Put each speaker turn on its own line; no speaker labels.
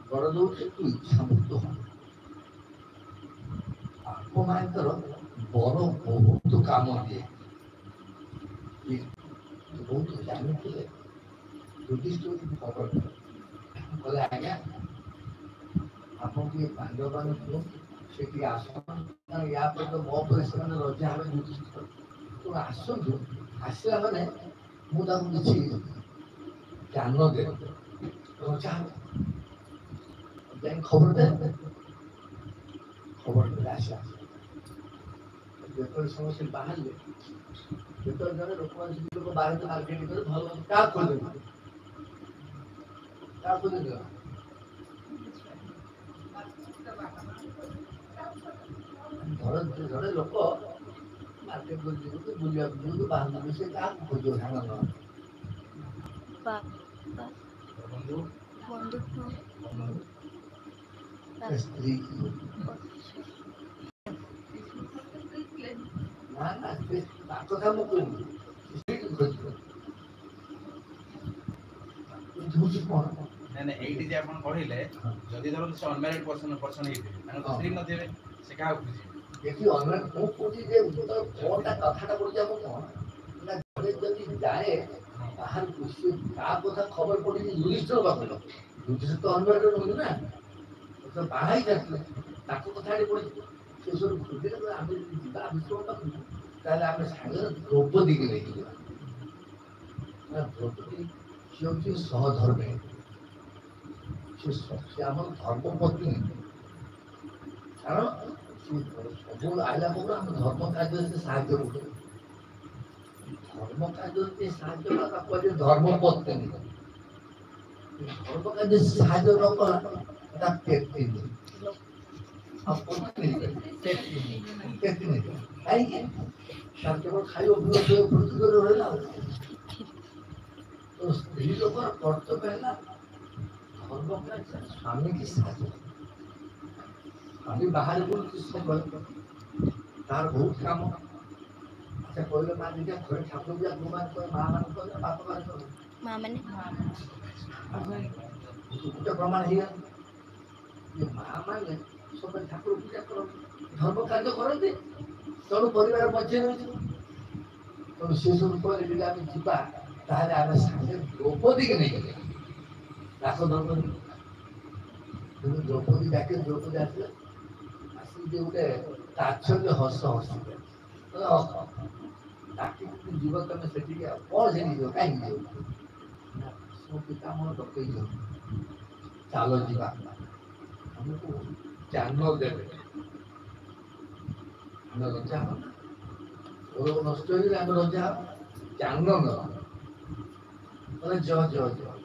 ବଡ଼ ଦଉଡ଼ି ତୁ ଇଚ୍ଛା ମୁକ୍ତ ହ। ବାପା ମାଙ୍କର ବଡ଼ ବହୁତ କାମ ଦିଏ। ବହୁତ ଜାଣିଥିଲେ ଯୁଧିଷ୍ଠିର ଖବର କହିଲେ ଆଜ୍ଞା ଆପଣ ଟିକେ ପାଣ୍ଡବମାନେ କୁହନ୍ତୁ ସେ ଟିକେ ଆସନ୍ତୁ, ୟା ପରେ ତ ମୋ ପରେ ସେମାନେ ରଜା ହେବେ ଯୁଧିଷ୍ଠିର। ତେଣୁ ଆସନ୍ତୁ, ଆସିଲା ମାନେ ମୁଁ ତାଙ୍କୁ କିଛି ଜ୍ଞାନ ଦେବି, ରଜା ହେବେ। ଯାଇ ଖବର ଦେବେ, ଖବର ଦେଲେ ଆସିଲା। ଯେତେବେଳେ ସମସ୍ତେ ବାହାରିଲେ, ଯେତେବେଳେ ଜଣେ ଲୋକମାନେ ଲୋକ ବାହାରିଲେ ମାର୍କେଟ କଲେ ଭଲ କାହା ଖୋଜନ୍ତି କାହା ଖୋଜନ୍ତି ଜଣେ ଲୋକ ମାର୍କେଟ କରି ଯିବୁ ବୁଲିବାକୁ ଯିବୁ ବାହାରକୁ ସେ କାହାକୁ ଖୋଜିବ ସାଙ୍ଗ
ବନ୍ଧୁ
ସ୍ତ୍ରୀ ନା ନା ତା କଥା ମୁଁ କହୁନି ସ୍ତ୍ରୀକୁ ଖୋଜିବ।
ନାଇଁ ନାଇଁ ଏଇଠି ଯେ ଆପଣ କହିଲେ ଯଦି ଧରନ୍ତୁ ସେ ଅନମ୍ୟାରିଡ ପର୍ସନ ହେଇଥିବେ, ତାଙ୍କର ତ ସ୍ତ୍ରୀ ନଥିବେ, ସେ କାହାକୁ ଖୋଜିବେ?
ଦେଖି ଅନମ୍ୟାରିଡ ମୁଁ କହୁଛି ଯେ କଣଟା କଥାଟା ପଡୁଛି ଆମ କଣ ନା ଘରେ ଯଦି ଯାଏ ବାହାରକୁ ସେ କାହା କଥା ଖବର ପଡିଛି ଯୁଧିଷ୍ଠିର ପାଖରେ। ଯୁଧିଷ୍ଠିର ତ ଅନମ୍ୟାରିଡ ନୁହନ୍ତି ନା, ତ ବାହା ହେଇଯାଇଥିଲେ, ତାଙ୍କ କଥା ଏଠି ପଡିଛି। ସେ ସବୁ ଖୋଜିଲେ ଆମେ ଯଦି ଯିବା ବିଷ୍ଣୁ ପାଖକୁ ତାହେଲେ ଆମେ ସାଙ୍ଗରେ ଦ୍ରୌପଦୀକି ନେଇକି ଯିବା। ଦ୍ରୌପଦୀ ସେ ହେଉଛି ସହଧର୍ମୀ, ସେ ଆମର ଧର୍ମପତ୍ନୀ। କାରଣ ସବୁ ଆଇଲା ପରେ ଆମେ ଧର୍ମ କାର୍ଯ୍ୟରେ ସେ ସାହାଯ୍ୟ କରୁଛୁ। ଧର୍ମ କାର୍ଯ୍ୟରେ ଯିଏ ସାହାଯ୍ୟ କଲା ତାକୁ କୁହାଯାଏ ଧର୍ମପତ୍ନୀ। ଧର୍ମ କାର୍ଯ୍ୟରେ ସାହାଯ୍ୟ ନ କଲା ତା ପେତିନୀ। ଆଉ ପତ୍ନୀ ପେତିନୀ କାହିଁକି? ତାର କେବଳ ଖାଇବା ପିଇବା ରହିଲା। ତ ସ୍ତ୍ରୀ ଲୋକର କର୍ତ୍ତବ୍ୟ ହେଲା ଧର୍ମ କାର୍ଯ୍ୟ ସ୍ୱାମୀକି ସାହାଯ୍ୟ। ସ୍ୱାମୀ ବାହାରେ ବୁଲୁଛି ସବୁବେଳେ, ତାର ବହୁତ କାମ। ଆଚ୍ଛା କହିଲେ ମା ଦିଦି ଘରେ ଠାକୁର ପୂଜା କୋଉମାନେ କରେ? ମା ମାନେ କରେ ନା ବାପା ମାନେ କରେ? ଗୋଟେ ପ୍ରମାଣ ହେଇଗଲା ଯେ ମା ମାନେ ସବୁବେଳେ ଠାକୁର ପୂଜା କରନ୍ତି, ଧର୍ମ କାର୍ଯ୍ୟ କରନ୍ତି। ତେଣୁ ପରିବାର ମଝିରେ ରହିଛି। ତେଣୁ ସେ ସବୁ କହିଲେ ଯଦି ଆମେ ଯିବା ତାହେଲେ ଆମେ ସାଙ୍ଗେ ଦ୍ରୌପଦୀକି ନେଇକି ଯିବା। ଡାକ ଦ୍ରୌପଦୀ। କିନ୍ତୁ ଦ୍ରୌପଦୀ ଡାକେ, ଦ୍ରୌପଦୀ ଆସିଲେ, ଆସିକି ଗୋଟେ ତାଚ୍ଛଲ୍ୟ ହସ ହସିଲେ। ଡାକିକି ଯିବ ତମେ ସେଠିକି, ଆଉ କଣ ସେଠିକି ଯିବ, କାହିଁକି ଯିବ? ନା ଭୀଷ୍ମ ପିତାମହ ଡକେଇଛନ୍ତି, ଚାଲ ଯିବା। ଆମକୁ ଜ୍ଞାନ ଦେବେ, ଆମେ ରଜା ହବା ନା। ଗୌରବ ନଷ୍ଟ ହେଇଗଲେ ଆମେ ରଜା ହବା, ଜ୍ଞାନ ନବା। ଜୟ ଜୟ ଜୟ।